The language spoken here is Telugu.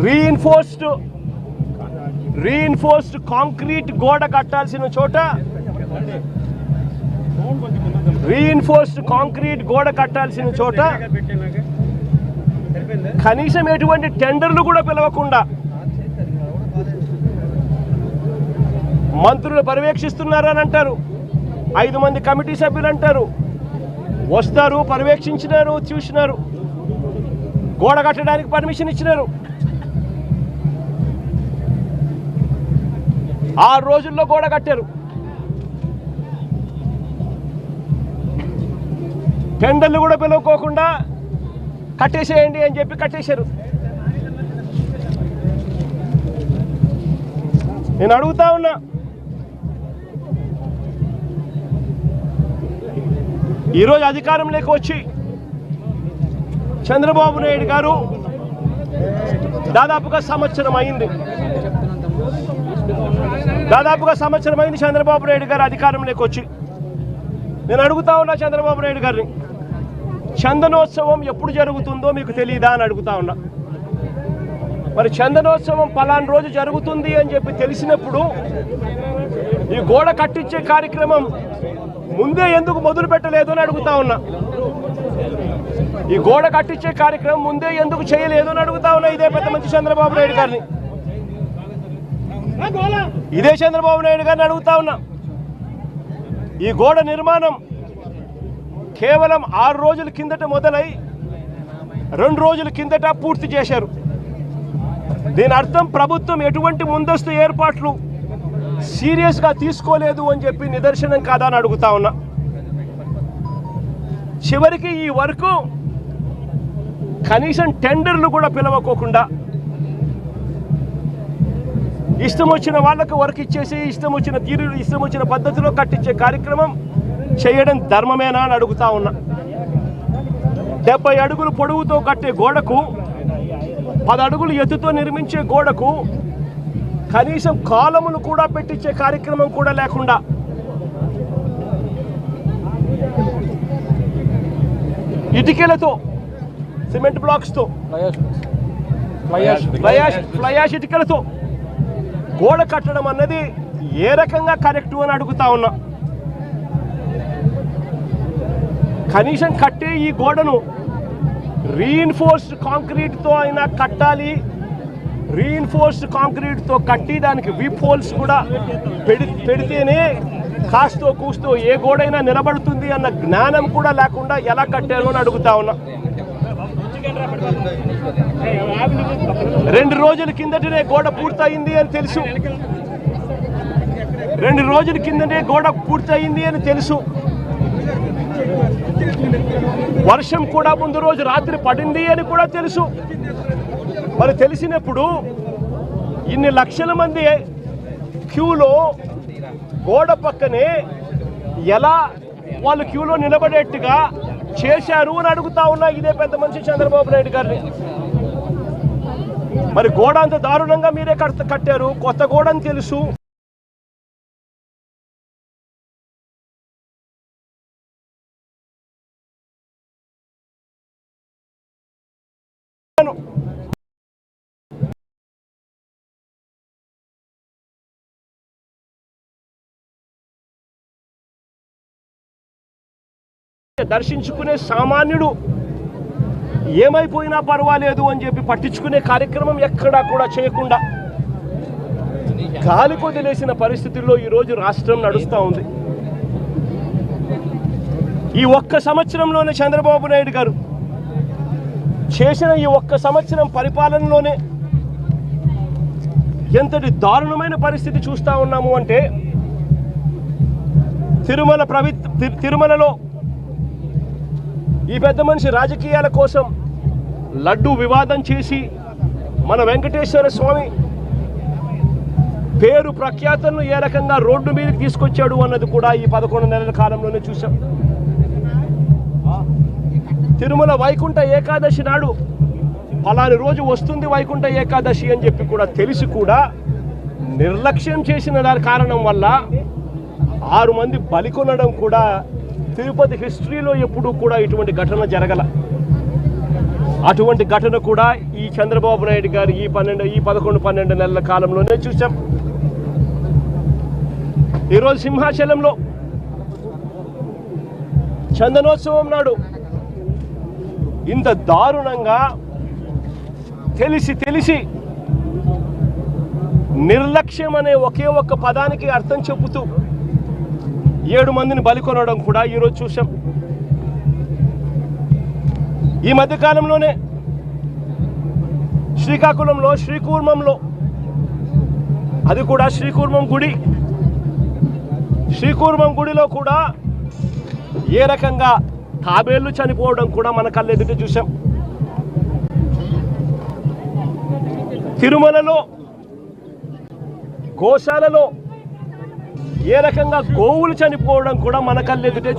రీఇన్ఫోర్స్డ్ కాంక్రీట్ గోడ కట్టాల్సిన చోట కనీసం ఎటువంటి టెండర్లు కూడా పిలవకుండా మంత్రులు పర్యవేక్షిస్తున్నారని అంటారు. 5 మంది కమిటీ సభ్యులు అంటారు, వస్తారు, పర్యవేక్షించినారు, చూసినారు, గోడ కట్టడానికి పర్మిషన్ ఇచ్చినారు. 6 రోజుల్లో గోడ కట్టారు. టెండర్లు కూడా పిలువకోకుండా కట్టేసేయండి అని చెప్పి కట్టేశారు. నేను అడుగుతా ఉన్నా, ఈరోజు అధికారంలోకి వచ్చి చంద్రబాబు నాయుడు గారు దాదాపుగా సంవత్సరం అయింది. చంద్రబాబు నాయుడు గారు అధికారంలోకి వచ్చి. నేను అడుగుతా ఉన్నా చంద్రబాబు నాయుడు గారిని, చందనోత్సవం ఎప్పుడు జరుగుతుందో మీకు తెలియదా అని అడుగుతా ఉన్నా. మరి చందనోత్సవం పలానా రోజు జరుగుతుంది అని చెప్పి తెలిసినప్పుడు ఈ గోడ కట్టించే కార్యక్రమం ముందే ఎందుకు మొదలు పెట్టలేదు అని అడుగుతా ఉన్నా. ఈ గోడ కట్టించే కార్యక్రమం ముందే ఎందుకు చేయలేదు అని అడుగుతా ఉన్నా. ఇదే పెద్ద మంచి చంద్రబాబు నాయుడు గారిని, ఇదే చంద్రబాబు నాయుడు గారిని అడుగుతా ఉన్నా. ఈ గోడ నిర్మాణం కేవలం 6 రోజుల కిందట మొదలై 2 రోజుల కిందట పూర్తి చేశారు. దీని అర్థం ప్రభుత్వం ఎటువంటి ముందస్తు ఏర్పాట్లు సీరియస్గా తీసుకోలేదు అని చెప్పి నిదర్శనం కాదా అని అడుగుతా ఉన్నా. చివరికి ఈ వరకు కనీసం టెండర్లు కూడా పిలవకోకుండా ఇష్టం వచ్చిన వాళ్ళకు వర్క్ ఇచ్చేసి ఇష్టం వచ్చిన తీరు ఇష్టం వచ్చిన పద్ధతిలో కట్టించే కార్యక్రమం చేయడం ధర్మమేనా అని అడుగుతా ఉన్నా. 70 అడుగులు పొడవుతో కట్టే గోడకు, 10 అడుగులు ఎత్తుతో నిర్మించే గోడకు కనీసం కాలములు కూడా పెట్టించే కార్యక్రమం కూడా లేకుండా ఇటుకలతో, సిమెంట్ బ్లాక్స్తో, ఫ్లయాష్ ఇటుకలతో గోడ కట్టడం అన్నది ఏ రకంగా కరెక్టు అని అడుగుతా ఉన్నా. కనీసం కట్టే ఈ గోడను రీఇన్ఫోర్స్డ్ కాంక్రీట్తో అయినా కట్టాలి. రీఇన్ఫోర్స్డ్ కాంక్రీట్తో కట్టి దానికి వీప్ హోల్స్ కూడా పెడితేనే కాస్తో కూస్తో ఏ గోడైనా నిలబడుతుంది అన్న జ్ఞానం కూడా లేకుండా ఎలా కట్టారు అని అడుగుతా ఉన్నా. 2 రోజుల కిందటనే గోడ పూర్తయింది అని తెలుసు. 2 రోజుల కిందనే గోడ పూర్తయింది అని తెలుసు. వర్షం కూడా ముందు రోజు రాత్రి పడింది అని కూడా తెలుసు. మరి తెలిసినప్పుడు ఇన్ని లక్షల మంది క్యూలో గోడ పక్కనే ఎలా వాళ్ళు క్యూలో నిలబడేట్టుగా చేశారు అని అడుగుతా ఉన్నా. ఇదే పెద్ద మనిషి చంద్రబాబు నాయుడు గారిని. మరి గోడ అంత దారుణంగా మీరే కట్టారు, కొత్త గోడ అని తెలుసు. దర్శించుకునే సామాన్యుడు ఏమైపోయినా పర్వాలేదు అని చెప్పి పట్టించుకునే కార్యక్రమం ఎక్కడా కూడా చేయకుండా గాలి కొదిలేసిన పరిస్థితుల్లో ఈరోజు రాష్ట్రం నడుస్తూ ఉంది. ఈ ఒక్క సంవత్సరంలోనే చంద్రబాబు నాయుడు గారు చేసిన ఈ ఒక్క సంవత్సరం పరిపాలనలోనే ఎంతటి దారుణమైన పరిస్థితి చూస్తూ ఉన్నాము అంటే, తిరుమలలో ఈ పెద్ద మనిషి రాజకీయాల కోసం లడ్డు వివాదం చేసి మన వెంకటేశ్వర స్వామి పేరు ప్రఖ్యాతలను ఏ రకంగా రోడ్డు మీదకి తీసుకొచ్చాడు అన్నది కూడా ఈ 11 నెలల కాలంలోనే చూసాం. తిరుమల వైకుంఠ ఏకాదశి నాడు ఫలాని రోజు వస్తుంది వైకుంఠ ఏకాదశి అని చెప్పి కూడా తెలిసి కూడా నిర్లక్ష్యం చేసిన దాని కారణం వల్ల 6 మంది బలికొనడం కూడా తిరుపతి హిస్టరీలో ఎప్పుడూ కూడా ఇటువంటి ఘటన జరగల. అటువంటి ఘటన కూడా ఈ చంద్రబాబు నాయుడు గారు ఈ 11-12 నెలల కాలంలోనే చూసాం. ఈరోజు సింహాచలంలో చందనోత్సవం నాడు ఇంత దారుణంగా తెలిసి నిర్లక్ష్యం అనే ఒకే ఒక్క పదానికి అర్థం చెబుతూ 7 మందిని బలికొనడం కూడా ఈరోజు చూసాం. ఈ మధ్యకాలంలోనే శ్రీకాకుళంలో శ్రీకూర్మంలో, అది కూడా శ్రీకూర్మం గుడిలో కూడా ఏ రకంగా తాబేళ్లు చనిపోవడం కూడా మన కళ్ళెదుట చూసాం. తిరుమలలో గోశాలలో ఏ రకంగా గోవులు చనిపోవడం కూడా మన కళ్ళెదుటే చూసాం.